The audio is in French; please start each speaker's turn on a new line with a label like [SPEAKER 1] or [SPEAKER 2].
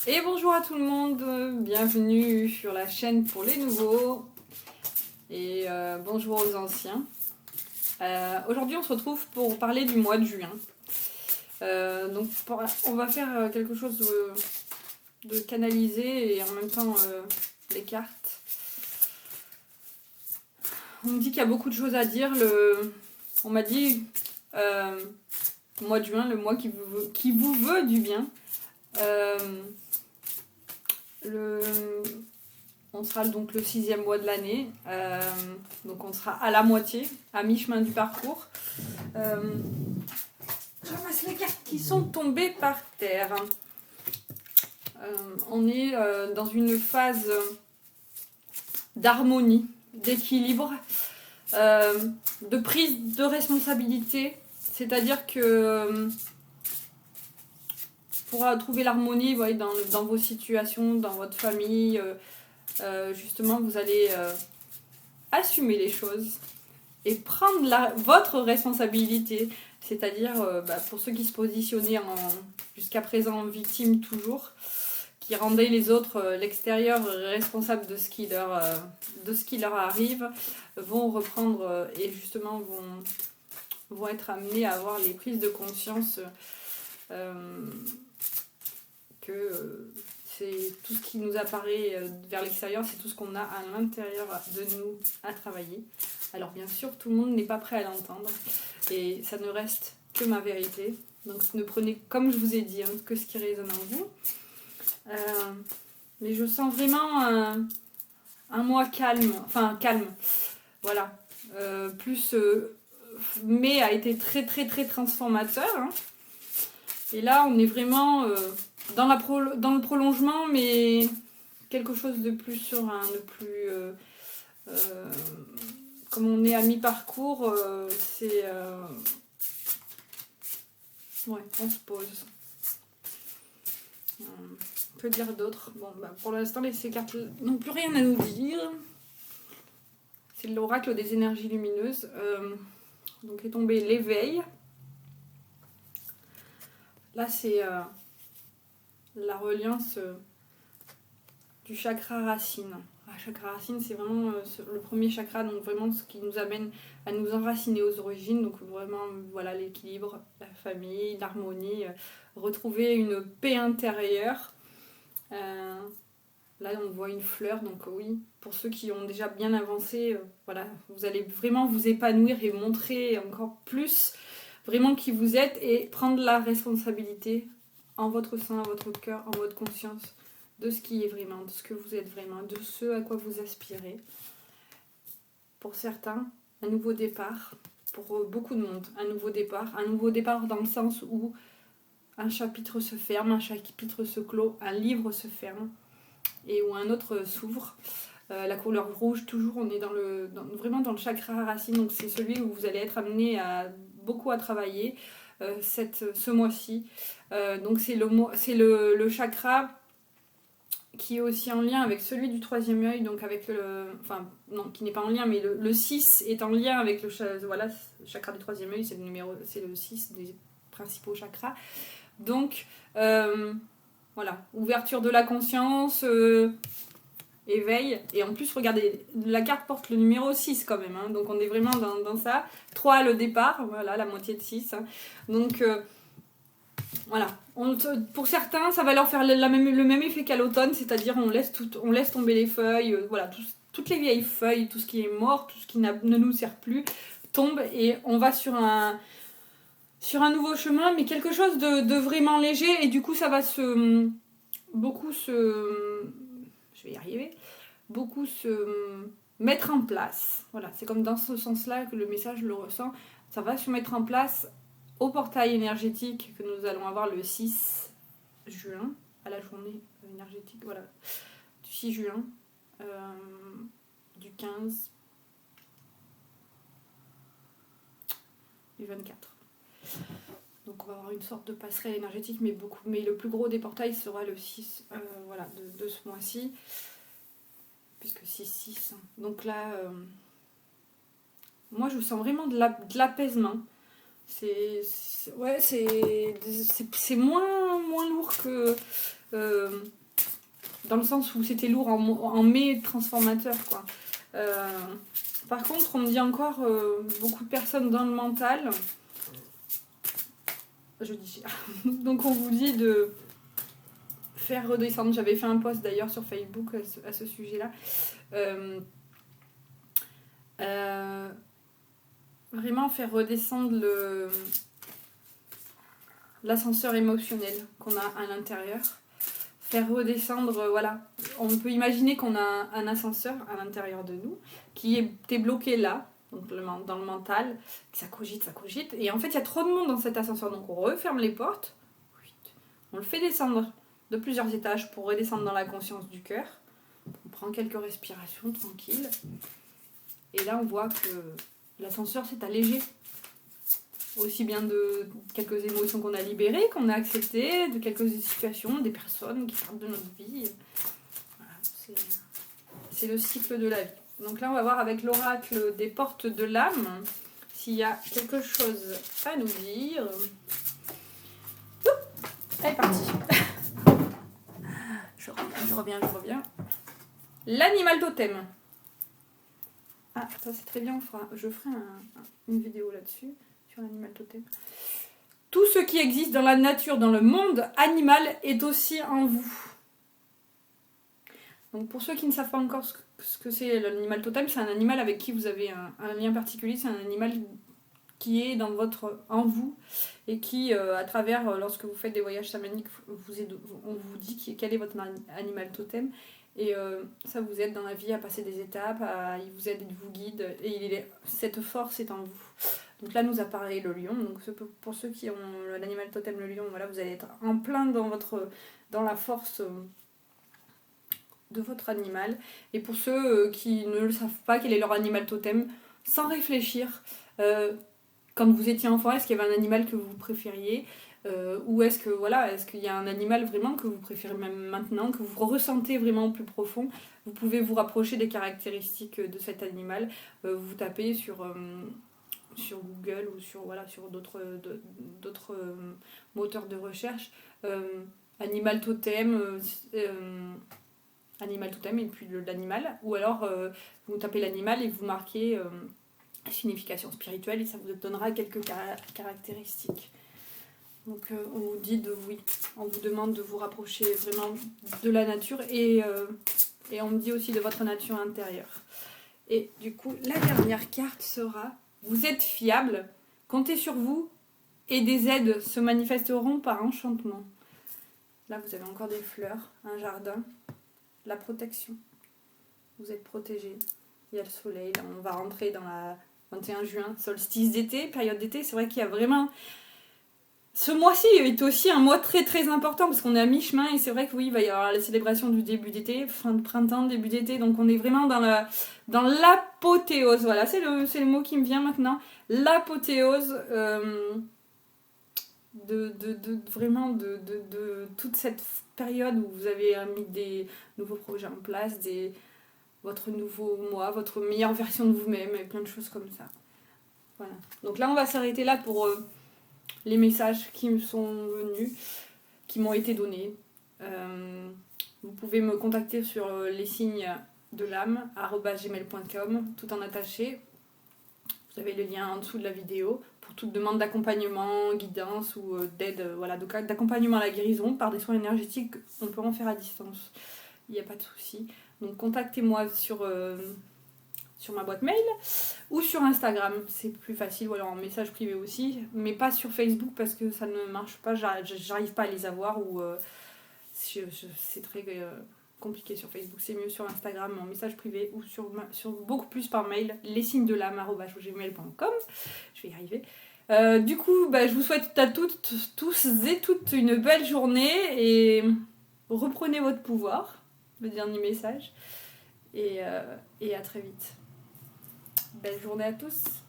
[SPEAKER 1] Et bonjour à tout le monde, bienvenue sur la chaîne pour les nouveaux et bonjour aux anciens. Aujourd'hui on se retrouve pour parler du mois de juin. On va faire quelque chose de canalisé et en même temps les cartes. On me dit qu'il y a beaucoup de choses à dire. On m'a dit le mois de juin, le mois qui vous veut du bien. On sera donc le 6e mois de l'année, donc on sera à la moitié, à mi-chemin du parcours. Je ramasse les cartes qui sont tombées par terre. On est dans une phase d'harmonie, d'équilibre, de prise de responsabilité, c'est-à-dire que pour trouver l'harmonie dans vos situations, dans votre famille, justement vous allez assumer les choses et prendre votre responsabilité, c'est-à-dire pour ceux qui se positionnaient jusqu'à présent en victime toujours, qui rendaient les autres, l'extérieur, responsables de ce qui leur arrive, vont reprendre et justement vont être amenés à avoir les prises de conscience que c'est tout ce qui nous apparaît vers l'extérieur, c'est tout ce qu'on a à l'intérieur de nous à travailler. Alors bien sûr, tout le monde n'est pas prêt à l'entendre et ça ne reste que ma vérité. Donc ne prenez, comme je vous ai dit, que ce qui résonne en vous. Mais je sens vraiment un mois calme, voilà. Mai a été très très très transformateur. Et là, on est vraiment dans le prolongement, mais quelque chose de plus serein, de plus... comme on est à mi-parcours, ouais, on se pose. Que dire d'autre? Bon, pour l'instant, ces cartes n'ont plus rien à nous dire. C'est l'oracle des énergies lumineuses. Donc est tombé l'éveil. Là, c'est la reliance du chakra racine. Le chakra racine, c'est vraiment le premier chakra, donc vraiment ce qui nous amène à nous enraciner aux origines. Donc vraiment, voilà, l'équilibre, la famille, l'harmonie, retrouver une paix intérieure. Là, on voit une fleur, donc oui, pour ceux qui ont déjà bien avancé, voilà, vous allez vraiment vous épanouir et montrer encore plus vraiment qui vous êtes et prendre la responsabilité en votre sein, en votre cœur, en votre conscience de ce qui est vraiment, de ce que vous êtes vraiment, de ce à quoi vous aspirez. Pour certains, un nouveau départ, pour beaucoup de monde, un nouveau départ dans le sens où un chapitre se ferme, un chapitre se clôt, un livre se ferme et où un autre s'ouvre. La couleur rouge, toujours, on est vraiment dans le chakra racine, donc c'est celui où vous allez être amené beaucoup à travailler ce mois-ci. Donc c'est le chakra qui est aussi en lien avec celui du troisième œil, donc avec qui n'est pas en lien, mais le 6 est en lien avec le chakra du troisième œil, c'est le 6 des principaux chakras. Donc, voilà, ouverture de la conscience, éveil, et en plus, regardez, la carte porte le numéro 6 quand même, donc on est vraiment dans ça. 3 le départ, voilà, la moitié de 6. Donc, voilà. Pour certains, ça va leur faire le même effet qu'à l'automne, c'est-à-dire on laisse tomber les feuilles, voilà, toutes les vieilles feuilles, tout ce qui est mort, tout ce qui ne nous sert plus, tombe et on va sur un nouveau chemin, mais quelque chose de vraiment léger, et du coup ça va je vais y arriver, beaucoup se mettre en place. Voilà, c'est comme dans ce sens-là que le message le ressent, ça va se mettre en place au portail énergétique que nous allons avoir le 6 juin, à la journée énergétique, voilà, du 6 juin, du 15, du 24. Donc on va avoir une sorte de passerelle énergétique, mais le plus gros des portails sera le 6 de ce mois-ci, puisque 6-6. Donc là, moi je sens vraiment de l'apaisement. C'est moins lourd que dans le sens où c'était lourd en mais transformateur, quoi. Par contre, on me dit encore beaucoup de personnes dans le mental. Je dis donc on vous dit de faire redescendre. J'avais fait un post d'ailleurs sur Facebook à ce sujet-là. Vraiment faire redescendre l'ascenseur émotionnel qu'on a à l'intérieur. Faire redescendre, voilà. On peut imaginer qu'on a un ascenseur à l'intérieur de nous qui était bloqué là, donc dans le mental, ça cogite. Et en fait, il y a trop de monde dans cet ascenseur, donc on referme les portes, on le fait descendre de plusieurs étages pour redescendre dans la conscience du cœur. On prend quelques respirations tranquilles. Et là, on voit que l'ascenseur s'est allégé. Aussi bien de quelques émotions qu'on a libérées, qu'on a acceptées, de quelques situations, des personnes qui partent de notre vie. Voilà, c'est le cycle de la vie. Donc là, on va voir avec l'oracle des portes de l'âme s'il y a quelque chose à nous dire. Elle est partie. Je reviens. L'animal totem. Ah, ça c'est très bien, je ferai une vidéo là-dessus, sur l'animal totem. Tout ce qui existe dans la nature, dans le monde animal, est aussi en vous. Donc pour ceux qui ne savent pas encore ce que c'est l'animal totem, c'est un animal avec qui vous avez un lien particulier, c'est un animal qui est en vous et qui, à travers, lorsque vous faites des voyages chamaniques, on vous dit quel est votre animal totem. Et ça vous aide dans la vie à passer des étapes, il vous aide, il vous guide, et cette force est en vous. Donc là nous apparaît le lion, donc pour ceux qui ont l'animal totem le lion, voilà, vous allez être en plein dans la force de votre animal. Et pour ceux qui ne le savent pas quel est leur animal totem, sans réfléchir, quand vous étiez enfant, est-ce qu'il y avait un animal que vous préfériez ? Ou est-ce qu'il y a un animal vraiment que vous préférez même maintenant, que vous ressentez vraiment au plus profond? Vous pouvez vous rapprocher des caractéristiques de cet animal. Vous tapez sur Google ou sur d'autres moteurs de recherche. Animal totem, et puis l'animal. Ou alors vous tapez l'animal et vous marquez signification spirituelle et ça vous donnera quelques caractéristiques. Donc on vous dit on vous demande de vous rapprocher vraiment de la nature et on me dit aussi de votre nature intérieure. Et du coup, la dernière carte sera vous êtes fiable, comptez sur vous et des aides se manifesteront par enchantement. Là, vous avez encore des fleurs, un jardin, la protection. Vous êtes protégé. Il y a le soleil, là on va rentrer dans la 21 juin, solstice d'été, période d'été. C'est vrai qu'il y a vraiment... Ce mois-ci est aussi un mois très très important parce qu'on est à mi-chemin et c'est vrai que oui, il va y avoir la célébration du début d'été, fin de printemps, début d'été, donc on est vraiment dans l'apothéose. Voilà, c'est le mot qui me vient maintenant. L'apothéose de toute cette période où vous avez mis des nouveaux projets en place, votre nouveau moi, votre meilleure version de vous-même et plein de choses comme ça. Voilà. Donc là, on va s'arrêter là pour... les messages qui me sont venus, qui m'ont été donnés. Vous pouvez me contacter sur les signes de l'âme @gmail.com, tout en attaché. Vous avez le lien en dessous de la vidéo pour toute demande d'accompagnement, guidance ou d'aide, d'accompagnement à la guérison par des soins énergétiques. On peut en faire à distance, il n'y a pas de souci. Donc contactez-moi sur ma boîte mail ou sur Instagram, c'est plus facile, ou alors en message privé aussi, mais pas sur Facebook parce que ça ne marche pas, j'arrive pas à les avoir ou c'est très compliqué sur Facebook, c'est mieux sur Instagram en message privé ou sur beaucoup plus par mail, lessignesdelame@gmail.com, je vais y arriver. Du coup, je vous souhaite à tous et toutes une belle journée et reprenez votre pouvoir, le dernier message, et à très vite. Belle journée à tous.